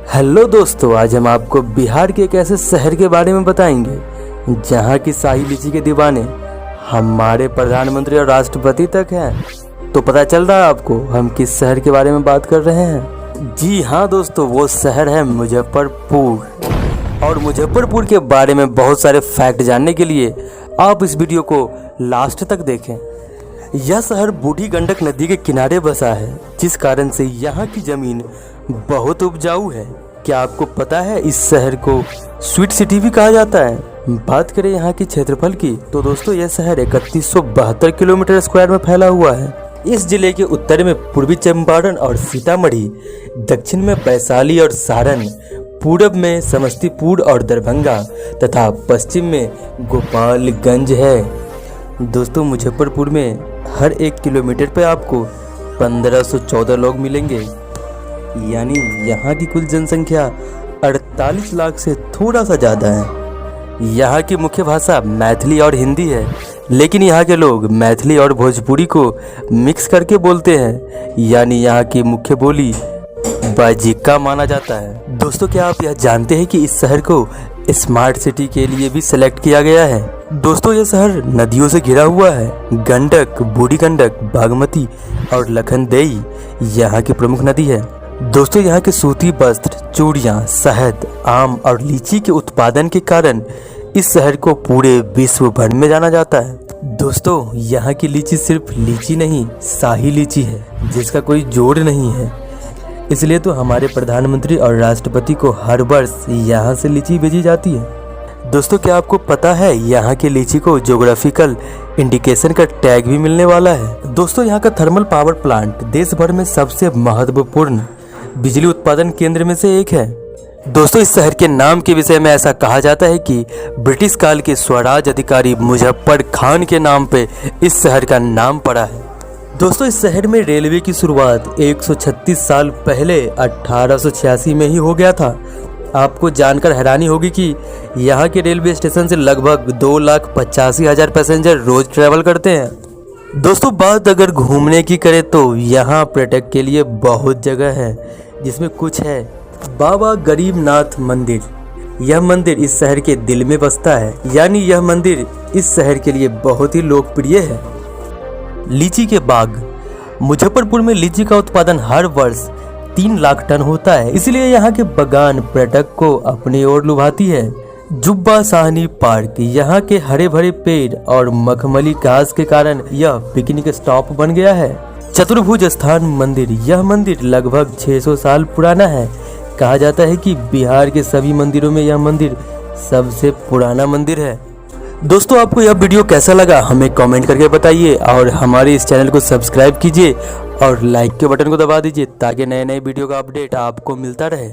Hello दोस्तों, आज हम आपको बिहार के एक ऐसे शहर के बारे में बताएंगे जहां की शाही लीची के दीवाने हमारे प्रधानमंत्री और राष्ट्रपति तक हैं। तो पता चल रहा है आपको हम किस शहर के बारे में बात कर रहे हैं। जी हाँ दोस्तों, वो शहर है मुजफ्फरपुर। और मुजफ्फरपुर के बारे में बहुत सारे फैक्ट जानने के लिए आप इस वीडियो को लास्ट तक देखें। यह शहर बूढ़ी गंडक नदी के किनारे बसा है, जिस कारण से यहाँ की जमीन बहुत उपजाऊ है। क्या आपको पता है इस शहर को स्वीट सिटी भी कहा जाता है। बात करें यहाँ की क्षेत्रफल की तो दोस्तों यह शहर 3172 किलोमीटर स्क्वायर में फैला हुआ है। इस जिले के उत्तर में पूर्वी चंपारण और सीतामढ़ी, दक्षिण में वैशाली और सारण, पूरब में समस्तीपुर और दरभंगा तथा पश्चिम में गोपालगंज है। दोस्तों मुजफ्फरपुर में हर 1 किलोमीटर पे आपको 1514 लोग मिलेंगे, यानी यहाँ की कुल जनसंख्या 48 लाख से थोड़ा सा ज़्यादा है। यहाँ की मुख्य भाषा मैथिली और हिंदी है, लेकिन यहाँ के लोग मैथिली और भोजपुरी को मिक्स करके बोलते हैं, यानी यहाँ की मुख्य बोली बाजिका माना जाता है। दोस्तों क्या आप यह जानते हैं कि इस शहर को स्मार्ट सिटी के लिए भी सिलेक्ट किया गया है। दोस्तों यह शहर नदियों से घिरा हुआ है। गंडक, बूढ़ी गंडक, बागमती और लखनदेई यहाँ की प्रमुख नदी है। दोस्तों यहाँ के सूती वस्त्र, चूड़ियाँ, शहद, आम और लीची के उत्पादन के कारण इस शहर को पूरे विश्व भर में जाना जाता है। दोस्तों यहाँ की लीची सिर्फ लीची नहीं, शाही लीची है जिसका कोई जोड़ नहीं है। इसलिए तो हमारे प्रधानमंत्री और राष्ट्रपति को हर वर्ष यहाँ से लीची भेजी जाती है। दोस्तों क्या आपको पता है यहाँ की लीची को ज्योग्राफिकल इंडिकेशन का टैग भी मिलने वाला है। दोस्तों यहाँ का थर्मल पावर प्लांट देश भर में सबसे महत्वपूर्ण बिजली उत्पादन केंद्र में से एक है। दोस्तों इस शहर के नाम के विषय में ऐसा कहा जाता है कि ब्रिटिश काल के स्वराज अधिकारी मुजफ्फर खान के नाम पे इस शहर का नाम पड़ा है। दोस्तों इस शहर में रेलवे की शुरुआत 136 साल पहले 1886 में ही हो गया था। आपको जानकर हैरानी होगी कि यहाँ के रेलवे स्टेशन से लगभग 2,85,000 पैसेंजर रोज ट्रैवल करते हैं। दोस्तों बात अगर घूमने की करें तो यहाँ पर्यटक के लिए बहुत जगह है, जिसमें कुछ है बाबा गरीबनाथ मंदिर। यह मंदिर इस शहर के दिल में बसता है, यानी यह मंदिर इस शहर के लिए बहुत ही लोकप्रिय है। लीची के बाग। मुजफ्फरपुर में लीची का उत्पादन हर वर्ष 3 लाख टन होता है, इसलिए यहाँ के बागान पर्यटक को अपनी ओर लुभाती है। जुब्बा साहनी पार्क। यहाँ के हरे भरे पेड़ और मखमली घास के कारण यह पिकनिक स्टॉप बन गया है। चतुर्भुज स्थान मंदिर। यह मंदिर लगभग 600 साल पुराना है। कहा जाता है कि बिहार के सभी मंदिरों में यह मंदिर सबसे पुराना मंदिर है। दोस्तों आपको यह वीडियो कैसा लगा हमें कमेंट करके बताइए, और हमारे इस चैनल को सब्सक्राइब कीजिए और लाइक के बटन को दबा दीजिए ताकि नए नए वीडियो का अपडेट आपको मिलता रहे।